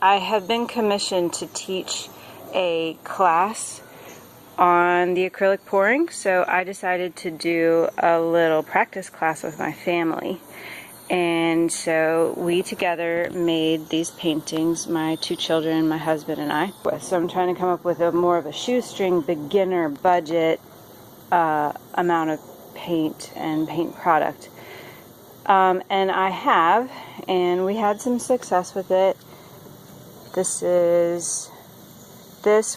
I have been commissioned to teach a class on the acrylic pouring, so I decided to do a little practice class with my family. And so we together made these paintings, my two children, my husband, and I. So I'm trying to come up with more of a shoestring beginner budget amount of paint and paint product. And I have, and we had some success with it. This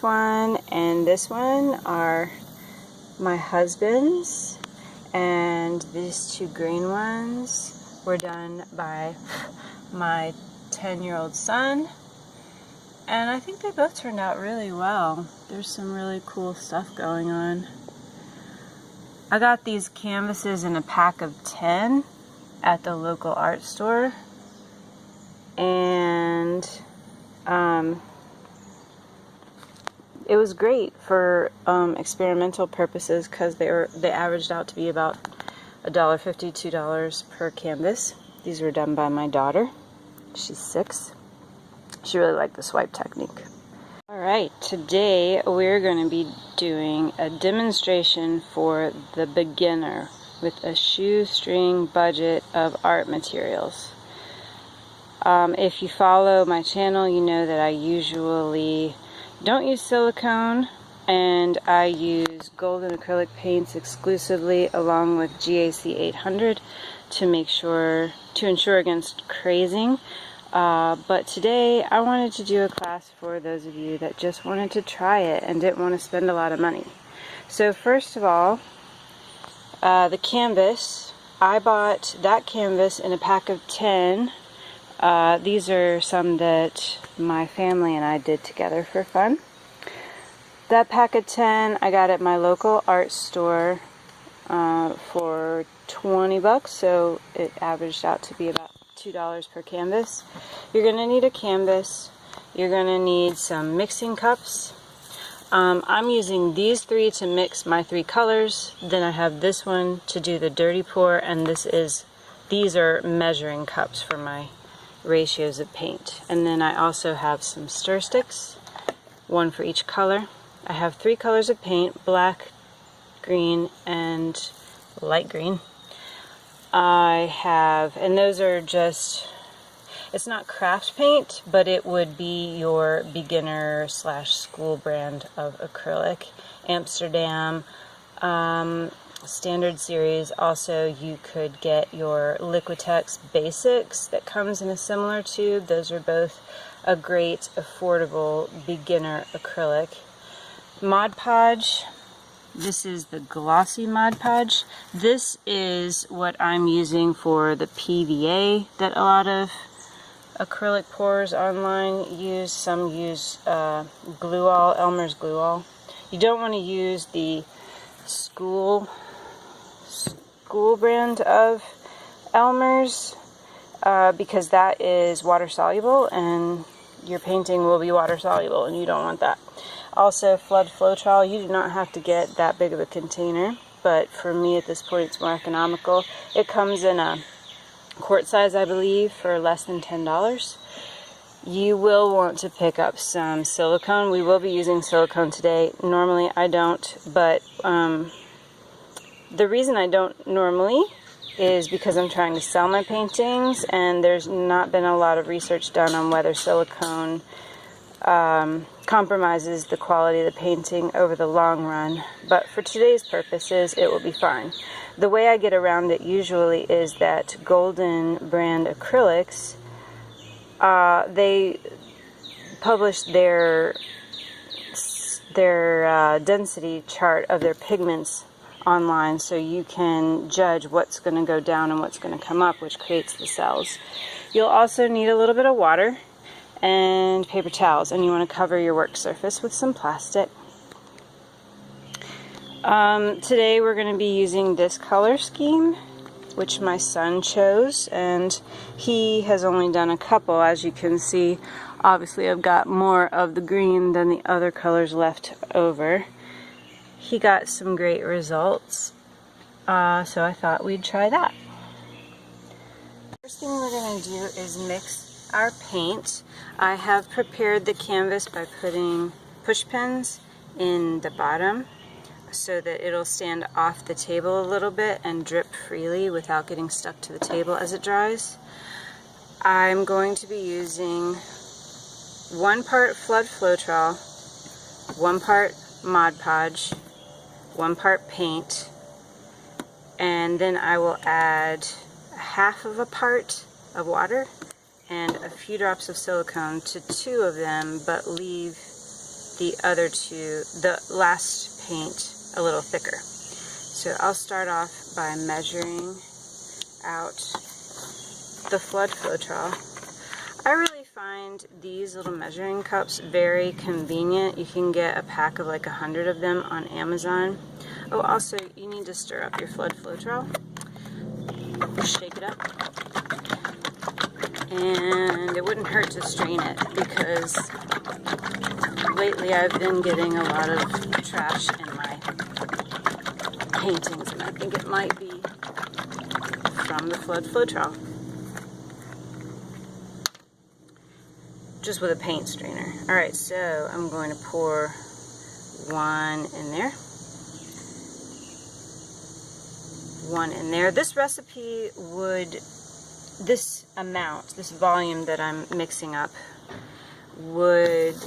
one and this one are my husband's, and these two green ones were done by my 10-year-old son, and I think they both turned out really well. There's some really cool stuff going on. I got these canvases in a pack of 10 at the local art store, and it was great for experimental purposes because they averaged out to be about $1.50, $2 per canvas. These were done by my daughter. She's 6. She really liked the swipe technique. Alright, today we're going to be doing a demonstration for the beginner with a shoestring budget of art materials. If you follow my channel, you know that I usually don't use silicone, and I use golden acrylic paints exclusively along with GAC 800 to ensure against crazing. But today I wanted to do a class for those of you that just wanted to try it and didn't want to spend a lot of money. So first of all, the canvas, I bought that canvas in a pack of 10. These are some that my family and I did together for fun. That pack of 10 I got at my local art store for 20 bucks, so it averaged out to be about $2 per canvas. You're going to need a canvas. You're going to need some mixing cups. I'm using these 3 to mix my 3 colors. Then I have this one to do the dirty pour, and these are measuring cups for my ratios of paint. And then I also have some stir sticks, 1 for each color. I have 3 colors of paint, black, green, and light green. And those are just, it's not craft paint, but it would be your beginner / school brand of acrylic. Amsterdam Standard series. Also, you could get your Liquitex Basics that comes in a similar tube. Those are both a great, affordable beginner acrylic. ModPodge. This is the glossy ModPodge. This is what I'm using for the PVA that a lot of acrylic pourers online use. Some use Gluol, Elmer's Gluol. You don't want to use the school brand of Elmer's because that is water soluble, and your painting will be water soluble, and you don't want that. Also, Floetrol. You do not have to get that big of a container, but for me at this point it's more economical. It comes in a quart size, I believe, for less than $10. You will want to pick up some silicone. We will be using silicone today. Normally I don't, but the reason I don't normally is because I'm trying to sell my paintings, and there's not been a lot of research done on whether silicone compromises the quality of the painting over the long run. But for today's purposes, it will be fine. The way I get around it usually is that Golden brand acrylics, they publish their density chart of their pigments online, so you can judge what's going to go down and what's going to come up, which creates the cells. You'll also need a little bit of water and paper towels, and you want to cover your work surface with some plastic. Today we're going to be using this color scheme, which my son chose, and he has only done a couple. As you can see, obviously I've got more of the green than the other colors left over. He got some great results, so I thought we'd try that. First thing we're going to do is mix our paint, I have prepared the canvas by putting pushpins in the bottom so that it'll stand off the table a little bit and drip freely without getting stuck to the table as it dries. I'm going to be using 1 part Floetrol, 1 part ModPodge, 1 part paint, and then I will add 1/2 of a part of water and a few drops of silicone to 2 of them, but leave the other 2, the last paint, a little thicker. So I'll start off by measuring out the Floetrol. I really find these little measuring cups very convenient. You can get a pack of like 100 of them on Amazon. Oh, also you need to stir up your Floetrol. Shake it up. And it wouldn't hurt to strain it, because lately I've been getting a lot of trash in my paintings, and I think it might be from the Floetrol. Just with a paint strainer. Alright, so I'm going to pour 1 in there. 1 in there. This recipe would, this amount, this volume that I'm mixing up, would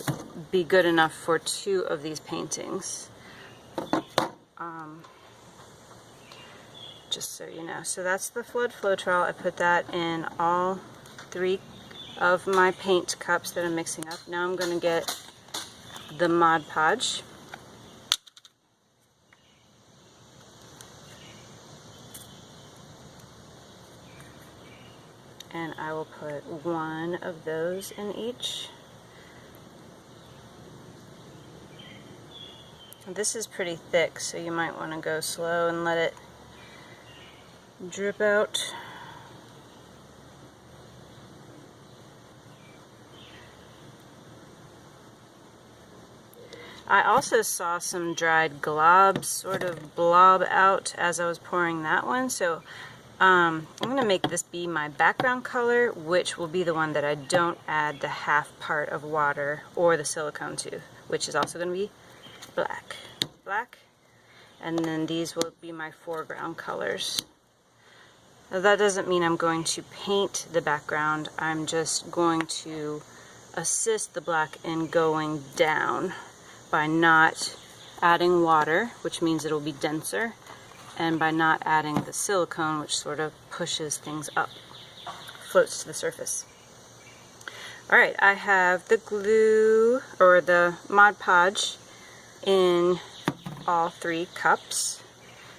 be good enough for 2 of these paintings. Just so you know. So that's the Floetrol. I put that in all 3 of my paint cups that I'm mixing up. Now I'm going to get the ModPodge. And I will put 1 of those in each. This is pretty thick, so you might want to go slow and let it drip out. I also saw some dried globs sort of blob out as I was pouring that one, so I'm going to make this be my background color, which will be the one that I don't add the 1/2 part of water or the silicone to, which is also going to be black. Black. And then these will be my foreground colors. Now, that doesn't mean I'm going to paint the background. I'm just going to assist the black in going down by not adding water, which means it'll be denser, and by not adding the silicone, which sort of pushes things up, floats to the surface. Alright, I have the glue, or the ModPodge, in all 3 cups.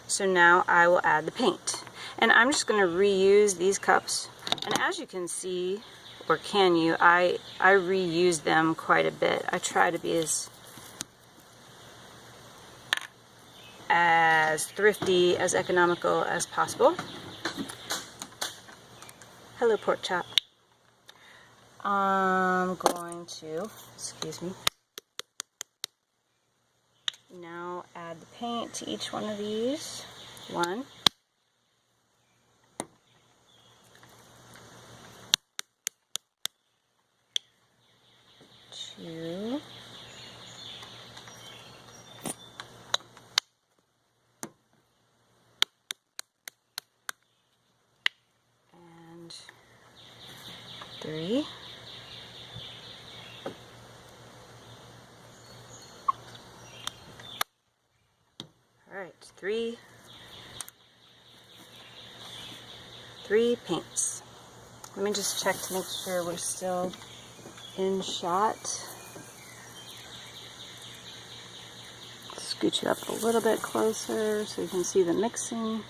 So now I will add the paint. And I'm just going to reuse these cups. And as you can see, or can you, I reuse them quite a bit. I try to be as thrifty, as economical as possible. Hello, pork chop. I'm going to, excuse me, now add the paint to each one of these. 1. 2. And 3. Alright, 3 paints. Let me just check to make sure we're still in shot. Scoot you up a little bit closer so you can see the mixing.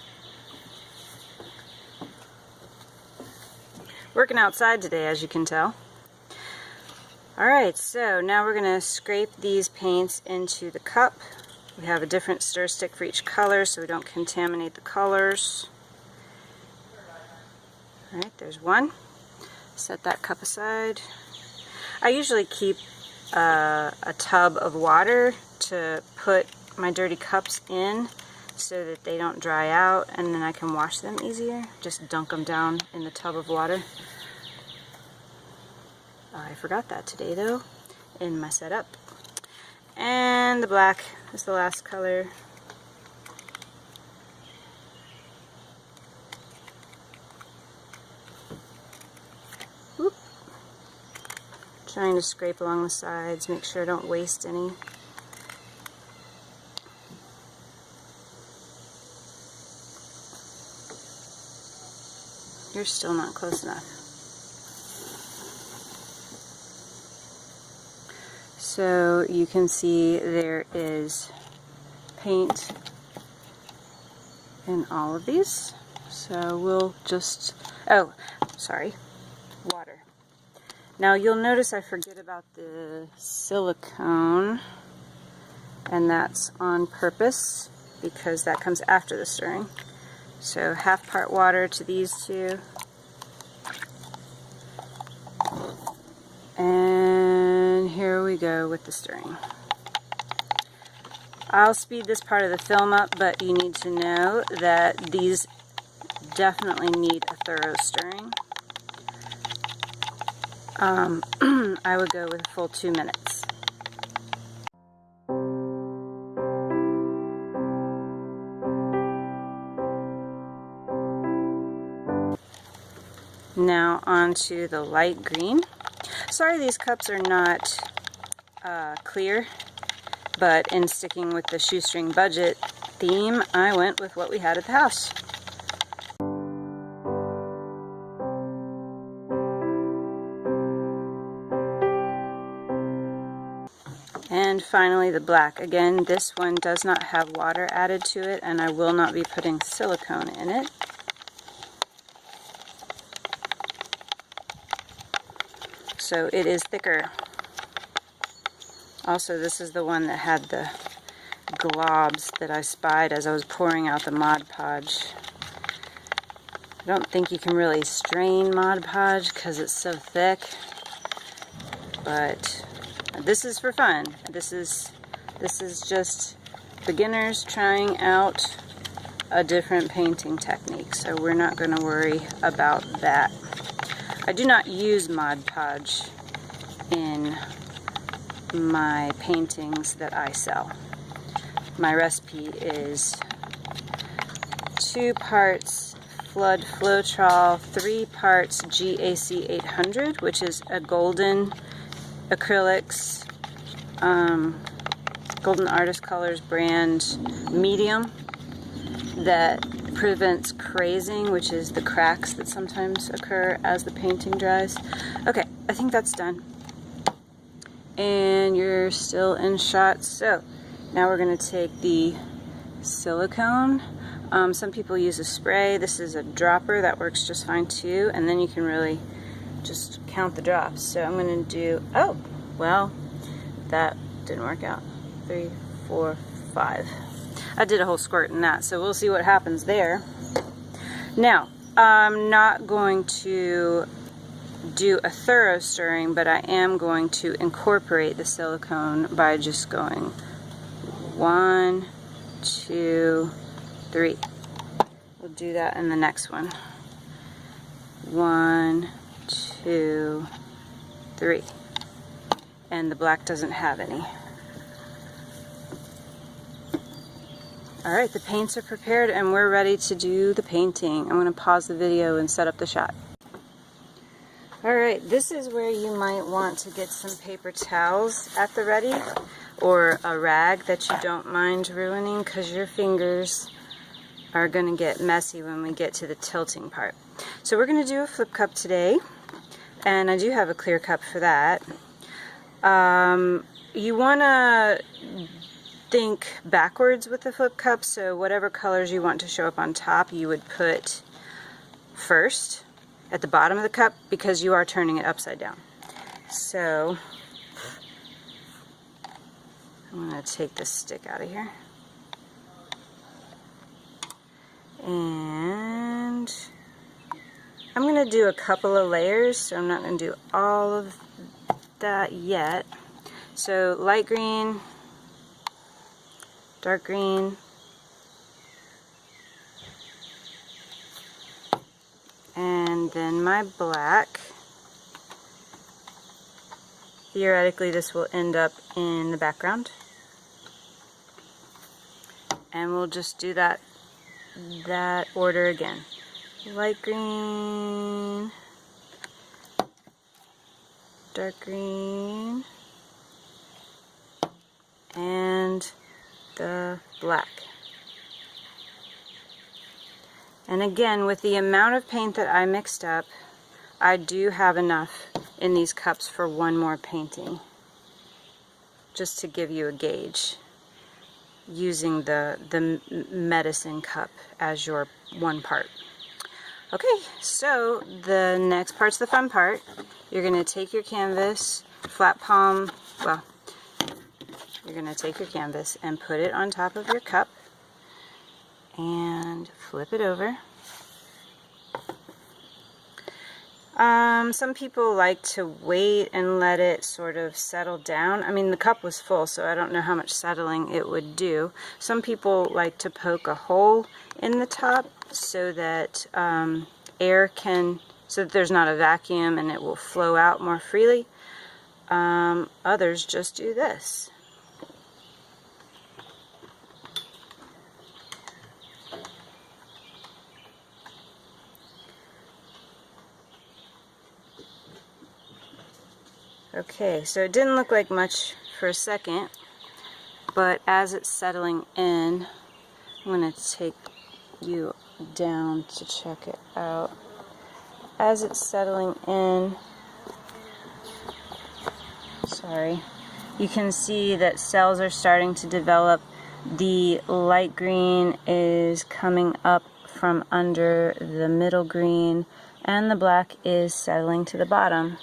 Working outside today, as you can tell. Alright, so now we're going to scrape these paints into the cup. We have a different stir stick for each color so we don't contaminate the colors. Alright, there's 1. Set that cup aside. I usually keep a tub of water to put my dirty cups in so that they don't dry out, and then I can wash them easier. Just dunk them down in the tub of water. I forgot that today though in my setup. And the black is the last color. Whoop. Trying to scrape along the sides, make sure I don't waste any. You're still not close enough. So you can see there is paint in all of these. So we'll just, oh, sorry, water. Now you'll notice I forget about the silicone, and that's on purpose because that comes after the stirring. So half part water to these two. And here we go with the stirring. I'll speed this part of the film up, but you need to know that these definitely need a thorough stirring. I would go with a full 2 minutes. Now onto the light green. Sorry these cups are not clear, but in sticking with the shoestring budget theme, I went with what we had at the house. And finally the black. Again, this one does not have water added to it, and I will not be putting silicone in it. So it is thicker. Also, this is the one that had the globs that I spied as I was pouring out the ModPodge. I don't think you can really strain ModPodge because it's so thick, but this is for fun. This is just beginners trying out a different painting technique, so we're not going to worry about that. I do not use ModPodge in my paintings that I sell. My recipe is 2 parts Floetrol, 3 parts GAC 800, which is a golden acrylics, Golden Artist Colors brand medium that prevents crazing, which is the cracks that sometimes occur as the painting dries. Okay, I think that's done. And you're still in shot. So now we're going to take the silicone. Some people use a spray. This is a dropper that works just fine too, and then you can really just count the drops. So I'm going to do, oh, well, that didn't work out. 3, 4, 5. I did a whole squirt in that, so we'll see what happens there. Now, I'm not going to do a thorough stirring, but I am going to incorporate the silicone by just going 1, 2, 3. We'll do that in the next one. 1, 2, 3. And the black doesn't have any. Alright, the paints are prepared and we're ready to do the painting. I'm going to pause the video and set up the shot. Alright, this is where you might want to get some paper towels at the ready, or a rag that you don't mind ruining, because your fingers are going to get messy when we get to the tilting part. So we're going to do a flip cup today, and I do have a clear cup for that. You want to think backwards with the flip cup, so whatever colors you want to show up on top you would put first at the bottom of the cup, because you are turning it upside down. So I'm going to take this stick out of here, and I'm going to do a couple of layers, so I'm not going to do all of that yet. So light green, dark green, and then my black, theoretically this will end up in the background. And we'll just do that order again. Light green, dark green, and the black. And again, with the amount of paint that I mixed up, I do have enough in these cups for one more painting, just to give you a gauge, using the medicine cup as your one part. Okay, so the next part's the fun part. You're going to take your canvas, flat palm, well, you're going to take your canvas and put it on top of your cup and flip it over. Some people like to wait and let it sort of settle down. I mean, the cup was full, so I don't know how much settling it would do. Some people like to poke a hole in the top so that so that there's not a vacuum and it will flow out more freely. Others just do this. Okay, so it didn't look like much for a second, but as it's settling in, I'm going to take you down to check it out. As it's settling in, sorry, you can see that cells are starting to develop. The light green is coming up from under the middle green, and the black is settling to the bottom.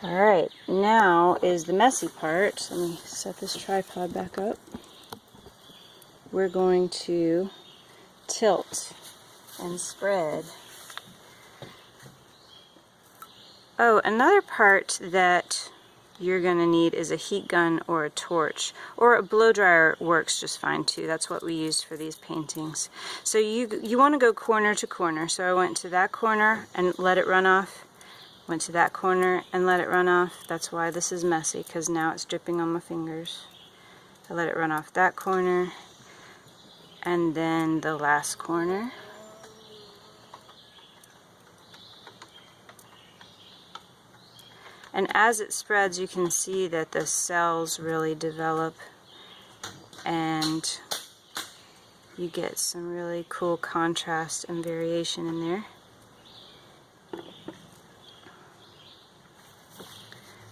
Alright, now is the messy part. Let me set this tripod back up. We're going to tilt and spread. Oh, another part that you're going to need is a heat gun or a torch, or a blow dryer works just fine too. That's what we use for these paintings. So you want to go corner to corner. So I went to that corner and let it run off. Went to that corner and let it run off. That's why this is messy, because now it's dripping on my fingers. I let it run off that corner, and then the last corner. And as it spreads, you can see that the cells really develop, and you get some really cool contrast and variation in there.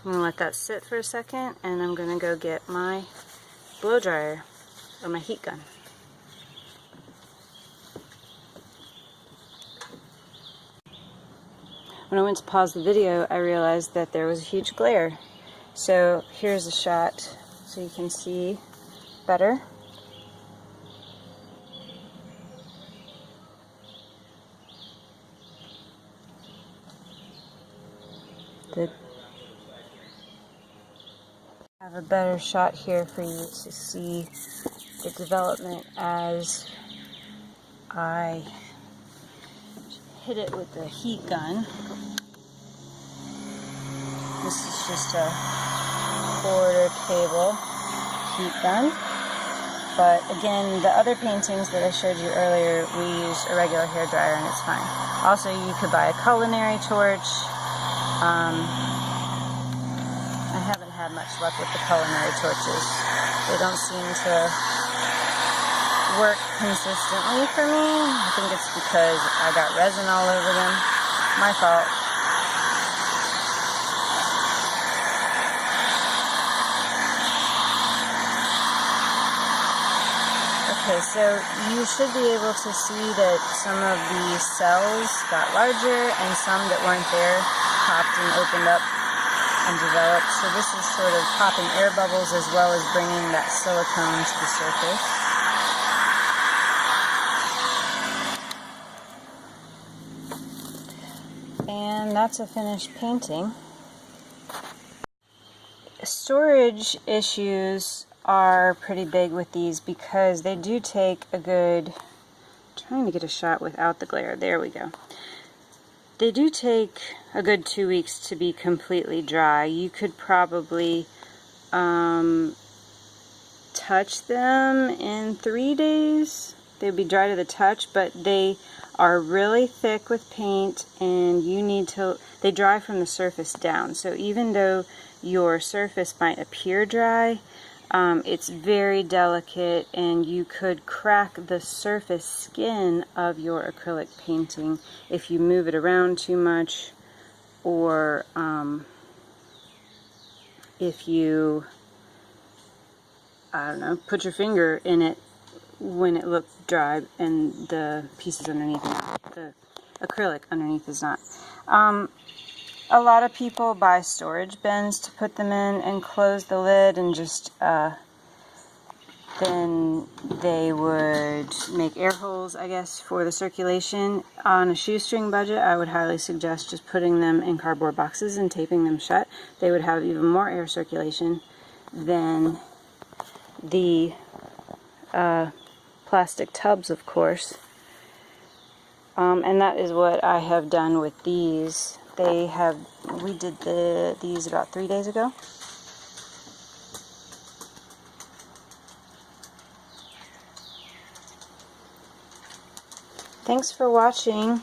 I'm going to let that sit for a second, and I'm going to go get my blow dryer, or my heat gun. When I went to pause the video, I realized that there was a huge glare. So here's a shot so you can see better. I have a better shot here for you to see the development as I hit it with the heat gun. This is just a quarter cable heat gun. But again, the other paintings that I showed you earlier, we use a regular hairdryer and it's fine. Also, you could buy a culinary torch. I haven't had much luck with the culinary torches. They don't seem to work consistently for me. I think it's because I got resin all over them. My fault. Okay, so you should be able to see that some of the cells got larger and some that weren't there popped and opened up and developed. So this is sort of popping air bubbles as well as bringing that silicone to the surface. And that's a finished painting. Storage issues are pretty big with these because they do take a good, I'm trying to get a shot without the glare, there we go. They do take a good 2 weeks to be completely dry. You could probably touch them in 3 days. They'd be dry to the touch, but they are really thick with paint, and you need to, they dry from the surface down. So even though your surface might appear dry, it's very delicate, and you could crack the surface skin of your acrylic painting if you move it around too much, or if you, I don't know, put your finger in it when it looked dry and the pieces underneath, the acrylic underneath is not. A lot of people buy storage bins to put them in and close the lid, and just then they would make air holes, I guess, for the circulation. On a shoestring budget, I would highly suggest just putting them in cardboard boxes and taping them shut. They would have even more air circulation than the plastic tubs, of course. And that is what I have done with these. We did these about 3 days ago. Thanks for watching.